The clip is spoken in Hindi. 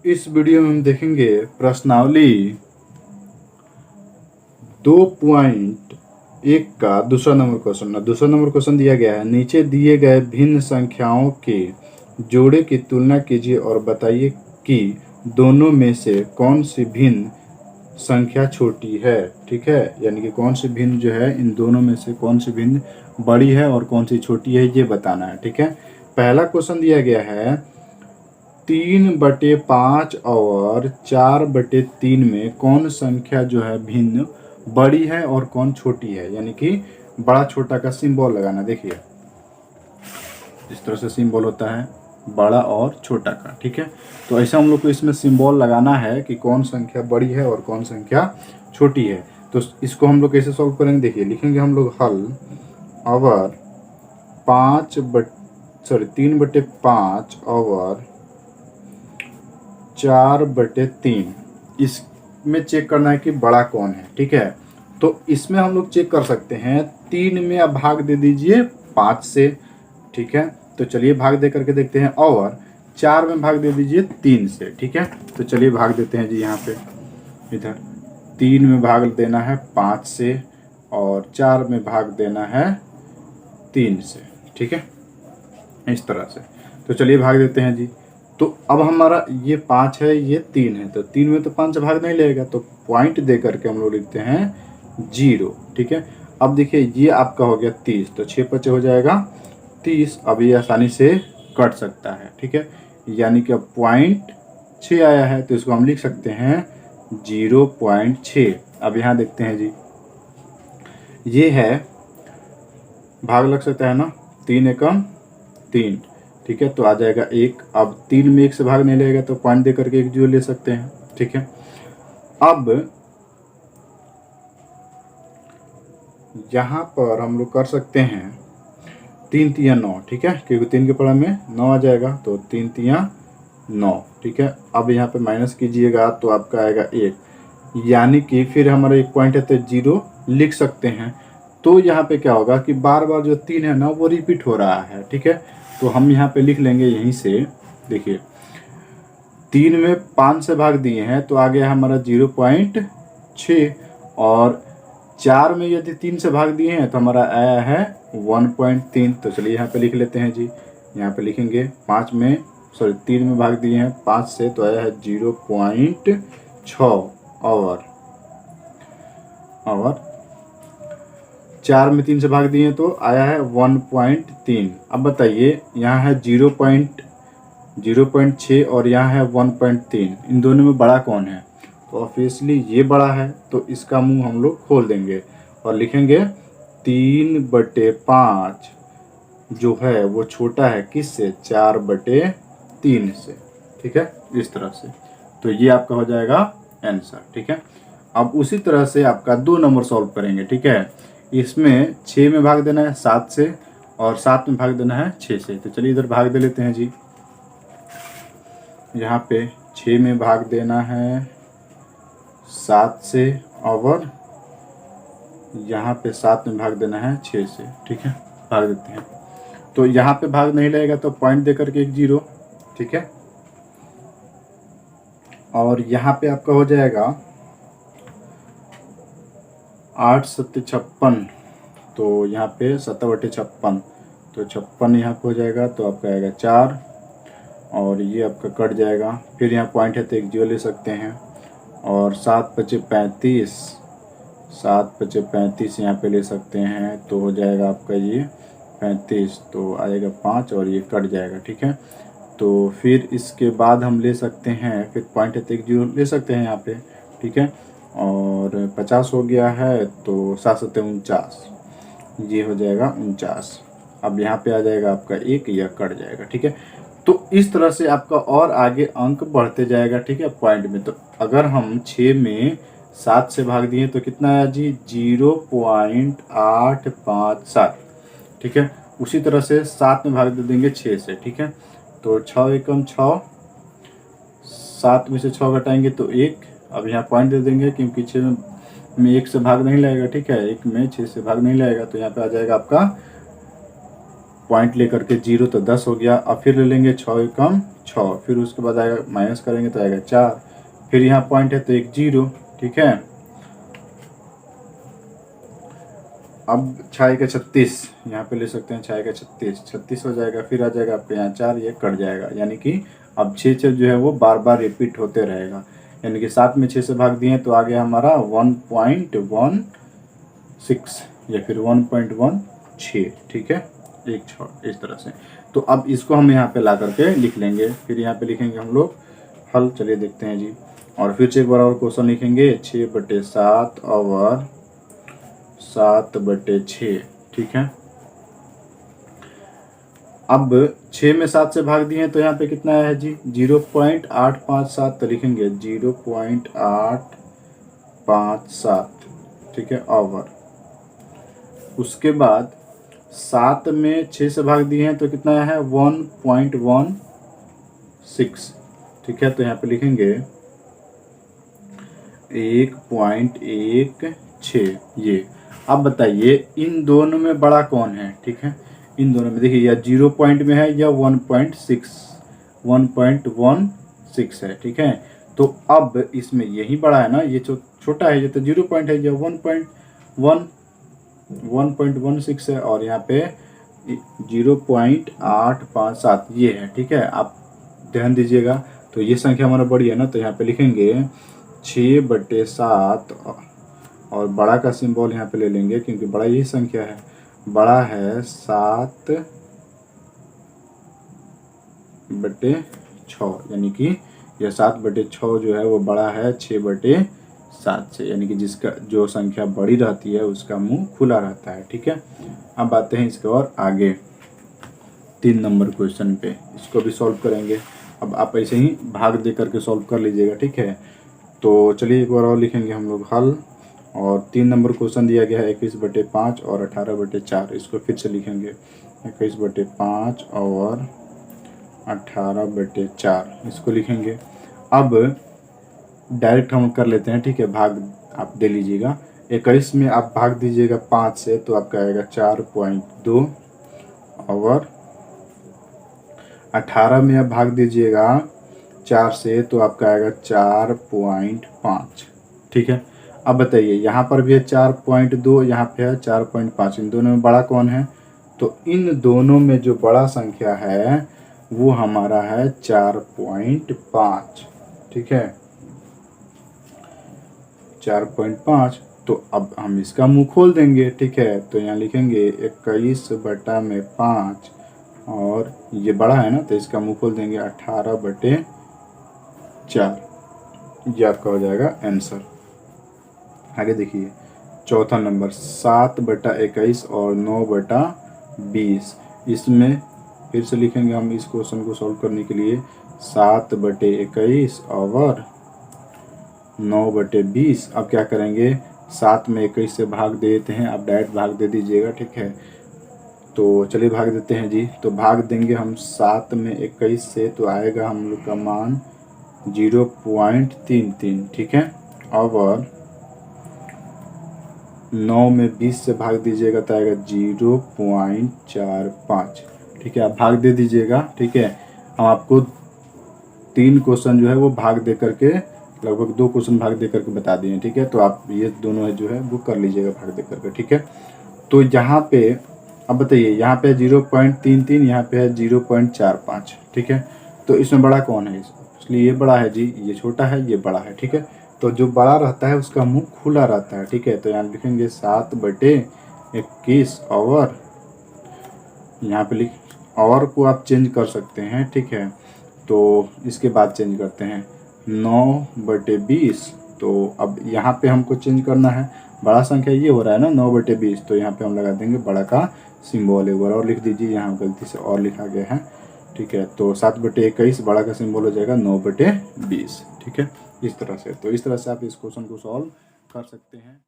इस वीडियो में हम देखेंगे प्रश्नावली 2.1 का दूसरा नंबर क्वेश्चन। दूसरा नंबर क्वेश्चन दिया गया है, नीचे दिए गए भिन्न संख्याओं के जोड़े की तुलना कीजिए और बताइए कि दोनों में से कौन सी भिन्न संख्या छोटी है। ठीक है, यानी कि कौन सी भिन्न जो है, इन दोनों में से कौन सी भिन्न बड़ी है और कौन सी छोटी है, ये बताना है। ठीक है, पहला क्वेश्चन दिया गया है 3/5 और 4/3 में कौन संख्या जो है भिन्न बड़ी है और कौन छोटी है, यानी कि बड़ा छोटा का सिंबल लगाना। देखिए इस तरह से सिंबल होता है बड़ा और छोटा का। ठीक है, तो ऐसा हम लोग को इसमें सिंबल लगाना है कि कौन संख्या बड़ी है और कौन संख्या छोटी है। तो इसको हम लोग कैसे सॉल्व करेंगे, देखिए लिखेंगे हम लोग हल अवर 3/5 और 4/3। इसमें चेक करना है कि बड़ा कौन है। ठीक है, तो इसमें हम लोग चेक कर सकते हैं 3 में आप भाग दे दीजिए 5 से। ठीक है, तो चलिए भाग दे करके देखते हैं। और 4 में भाग दे दीजिए 3 से। ठीक है, तो चलिए भाग देते हैं जी। यहाँ पे इधर 3 में भाग देना है 5 से और 4 में भाग देना है 3 से। ठीक है, इस तरह से। तो चलिए भाग देते हैं जी। तो अब हमारा ये 5 है, ये 3 है, तो 3 में तो 5 भाग नहीं लगेगा, तो पॉइंट दे करके हम लोग लिखते हैं 0। ठीक है, अब देखिए ये आपका हो गया 30, तो 6 हो जाएगा 30। अब ये आसानी से कट सकता है। ठीक है, यानी कि अब पॉइंट 6 आया है, तो इसको हम लिख सकते हैं 0.6। अब यहाँ देखते हैं जी, ये है भाग लग सकता है ना, 3 एकम 3। ठीक है, तो आ जाएगा 1। अब 3 में 1 से भाग नहीं लगेगा, तो पॉइंट दे करके 1 जीरो ले सकते हैं। ठीक है, अब यहाँ पर हम लोग कर सकते हैं 3 तिया 9। ठीक है, क्योंकि 3 के पढ़ा में 9 आ जाएगा, तो 3 तिया 9। ठीक है, अब यहाँ पे माइनस कीजिएगा तो आपका आएगा 1, यानी कि फिर हमारा एक पॉइंट है तो 0 लिख सकते हैं। तो यहाँ पे क्या होगा कि बार बार जो 3 है ना वो रिपीट हो रहा है। ठीक है, तो हम यहाँ पे लिख लेंगे यहीं से। देखिए 3 में 5 से भाग दिए हैं, तो आ गया हमारा 0.6। और 4 में यदि 3 से भाग दिए हैं तो हमारा आया है 1.3। तो चलिए यहाँ पे लिख लेते हैं जी। यहाँ पे लिखेंगे 3 में भाग दिए हैं 5 से, तो आया है 0.6। और 4 में 3 से भाग दिए हैं तो आया है 1.3। अब बताइए यहाँ है 0.6 और यहाँ है 1.3, इन दोनों में बड़ा कौन है? तो ऑब्वियसली ये बड़ा है, तो इसका मुंह हम लोग खोल देंगे और लिखेंगे 3/5 जो है वो छोटा है किससे? 4/3 से। ठीक है, इस तरह से। तो ये आपका हो जाएगा आंसर। ठीक है, अब उसी तरह से आपका 2 नंबर सॉल्व करेंगे। ठीक है, इसमें 6 में भाग देना है 7 से और 7 में भाग देना है 6 से। तो चलिए इधर भाग दे लेते हैं जी। यहाँ पे 6 में भाग देना है 7 से और यहाँ पे 7 में भाग देना है 6 से। ठीक है, भाग देते हैं। तो यहाँ पे भाग नहीं लगेगा, तो पॉइंट दे करके 1 0। ठीक है, और यहाँ पे आपका हो जाएगा 8 7 56, तो यहाँ पे 7/56, तो 56 यहाँ पे हो जाएगा, तो आपका आएगा 4 और ये आपका कट जाएगा। फिर यहाँ पॉइंट है तो 1 0 ले सकते हैं। और 7/35, 7/35 यहाँ पे ले सकते हैं, तो हो जाएगा आपका ये 35, तो आएगा 5 और ये कट जाएगा। ठीक है, तो फिर इसके बाद हम ले सकते हैं, फिर पॉइंट है तो 1 0 ले सकते हैं यहाँ पे। ठीक है, और 50 हो गया है, तो 7 7 49, ये हो जाएगा 49। अब यहाँ पे आ जाएगा आपका 1, यह कट जाएगा। ठीक है, तो इस तरह से आपका और आगे अंक बढ़ते जाएगा। ठीक है, पॉइंट में। तो अगर हम 6 में 7 से भाग दिए तो कितना आया जी? 0.857। ठीक है, उसी तरह से 7 में भाग दे देंगे 6 से। ठीक है, तो 6 एकम 6, 7 में से 6 घटाएंगे तो 1। अब यहाँ पॉइंट दे देंगे क्योंकि 6 में 1 से भाग नहीं लगेगा। ठीक है, 1 में 6 से भाग नहीं लगेगा, तो यहाँ पे आ जाएगा आपका पॉइंट लेकर के 0 तो 10 हो गया। अब फिर ले लेंगे 6 कम 6, फिर उसके बाद आएगा माइनस करेंगे तो आएगा 4, फिर यहाँ पॉइंट है तो एक 0, ठीक है। अब 6 का 36 यहाँ पे ले सकते हैं, 6 का 36 हो जाएगा, फिर आ जाएगा आपके यहाँ 4, ये कट जाएगा, यानी कि अब 6 जो है वो बार बार रिपीट होते रहेगा। यानी कि 7 में 6 से भाग दिए तो आ गया हमारा 1.16 या फिर 1.16, ठीक है, एक 6 इस तरह से। तो अब इसको हम यहाँ पे ला करके लिख लेंगे, फिर यहाँ पे लिखेंगे हम लोग हल। चलिए देखते हैं जी, और फिर से एक बार और क्वेश्चन लिखेंगे 6/7 और 7/6, ठीक है। अब 6 में 7 से भाग दिए तो यहाँ पे कितना है जी 0.857, तो लिखेंगे 0.857, ठीक है, ओवर। उसके बाद 7 में 6 से भाग दिए हैं तो कितना है 1.16, ठीक है, तो यहाँ पे लिखेंगे 1.16 ये। अब बताइए इन दोनों में बड़ा कौन है, ठीक है। इन दोनों में देखिए या 0 पॉइंट में है या 1.16 है, ठीक है। तो अब इसमें यही बड़ा है ना, ये जो छोटा है ये तो 0 पॉइंट है, या 1.16 है, और यहाँ पे 0.857 ये है, ठीक है। आप ध्यान दीजिएगा, तो ये संख्या हमारा बड़ी है ना, तो यहाँ पे लिखेंगे 6/7 और बड़ा का सिंबल यहाँ पे ले लेंगे क्योंकि बड़ा यही संख्या है, बड़ा है 7/6, यानी कि यह 7/6 जो है वो बड़ा है 6/7 से, यानी कि जिसका जो संख्या बड़ी रहती है उसका मुंह खुला रहता है, ठीक है। अब आते हैं इसके और आगे 3 नंबर क्वेश्चन पे, इसको भी सॉल्व करेंगे। अब आप ऐसे ही भाग दे करके सॉल्व कर लीजिएगा, ठीक है। तो चलिए एक बार और लिखेंगे हम लोग हल, और 3 नंबर क्वेश्चन दिया गया है 21/5 और 18/4, इसको फिर से लिखेंगे 21/5 और 18/4, इसको लिखेंगे। अब डायरेक्ट हम कर लेते हैं, ठीक है, भाग आप दे लीजिएगा। 21 में आप भाग दीजिएगा 5 से तो आपका आएगा 4.2, और 18 में आप भाग दीजिएगा 4 से तो आपका आएगा 4.5, ठीक है। अब बताइए यहाँ पर भी है 4.2, यहाँ पे है 4.5, इन दोनों में बड़ा कौन है? तो इन दोनों में जो बड़ा संख्या है वो हमारा है 4.5, ठीक है, 4.5। तो अब हम इसका मुंह खोल देंगे, ठीक है। तो यहाँ लिखेंगे 21/5 और ये बड़ा है ना, तो इसका मुंह खोल देंगे 18/4, ये आपका हो जाएगा आंसर। आगे देखिए चौथा नंबर 7/21 और 9/20, इसमें फिर से लिखेंगे हम इस क्वेश्चन को सॉल्व करने के लिए 7/21 और 9/20। अब क्या करेंगे 7 में 21 से भाग देते हैं, आप डायरेक्ट भाग दे दीजिएगा, ठीक है। तो चलिए भाग देते हैं जी। तो भाग देंगे हम 7 में 21 से तो आएगा हम लोग का मान 0.33, ठीक है। और 9 में 20 से भाग दीजिएगा तो आएगा 0.45, ठीक है। आप भाग दे दीजिएगा, ठीक है। हम आपको 3 क्वेश्चन जो है वो भाग दे करके, लगभग 2 क्वेश्चन भाग दे करके बता दिए, ठीक है। तो आप ये दोनों है जो है वो कर लीजिएगा भाग दे करके, ठीक है। तो यहाँ पे अब बताइए, यहाँ पे 0.33, यहाँ पे है 0.45, ठीक है। तो इसमें बड़ा कौन है? इसलिए ये बड़ा है जी, ये छोटा है, ये बड़ा है, ठीक है। तो जो बड़ा रहता है उसका मुंह खुला रहता है, ठीक है। तो यहाँ लिखेंगे 7/21 और यहाँ पे लिख, और को आप चेंज कर सकते हैं, ठीक है। तो इसके बाद चेंज करते हैं 9/20। तो अब यहाँ पे हमको चेंज करना है, बड़ा संख्या ये हो रहा है ना 9/20, तो यहाँ पे हम लगा देंगे बड़ा का सिंबल, एक बार और लिख दीजिए, यहाँ गलती से और लिखा गया है, ठीक है। तो 7/21 बड़ा का सिंबल हो जाएगा 9/20, ठीक है, इस तरह से। तो इस तरह से आप इस क्वेश्चन को सॉल्व कर सकते हैं।